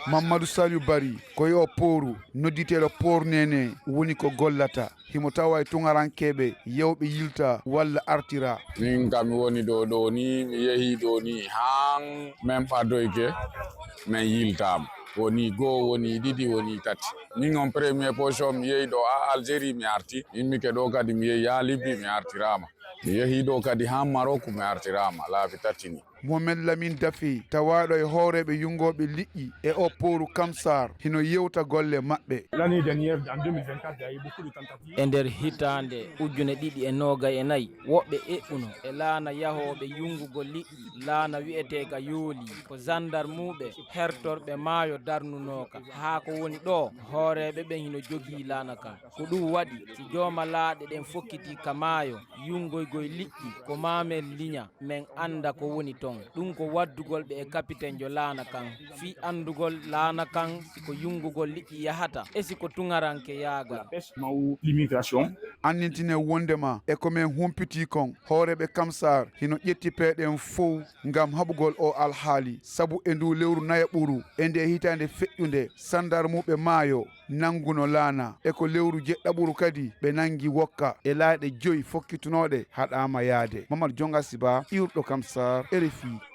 Mamadou Saliou Bari ko yo pooru nodditeɗo pornene woni ko gollata himo tawa e tuɲarankeeɓe yewɓe yilta walla artira. Min kam mi woni ɗo ni mi yehi ɗo ni han men ɓadoyke min yiltama woni goo woni ɗiɗi woni tati. Min on premier position mi yehi ɗo ha Algérie mi arti, immike ɗo kadi mi yehi ha Libye mi artirama, mi yehi ɗo kadi ha Maroc mi artirama laabi tati ni. Mohamed Lamine Daffy tawaɗo e hooreeɓe yungoɓe liƴƴi e o pooru Kamsar hino yewta golle maɓɓe. L'année dernière, en 2024, il y a eu beaucoup de tentatives. E nder hitande ujune ɗiɗi e noogay e nayi woɓɓe eɓɓuno e laana yahooɓe yungugol liƴƴi laana wi'eteeka yooli ko gendarmuɓe hertorɓe maayo darnunoka haa ko woni ɗo hooreeɓe ɓen hino jogii laana kan ko ɗum waɗi si jooma laaɗe ɗen fokkiti ka maayo yungoygoy liƴƴi ko maamel liña men anda ko woni ton ɗum ko waddugol ɓe e capitaine jo laana kan fi andugol laana kan siko yungugol liƴƴi yahata e siko tuŋaranke yaagal. L'immigration. Annintine wondema e komin humpiti kon hooreɓe Kamsar hino ƴetti peeɗen fof ngam haɓugol o alhaali sabu e ndu lewru naya ɓuru e nde hitande feƴƴunde sandarmuɓe maayo nanguno laana e ko lewru jeɗɗaɓuru kadi ɓe nangi wokka e laaɗe 5 fokkitunoɗe haɗama yaade. Mamadou Jonga Siba, iwrɗo Kamsar, RFI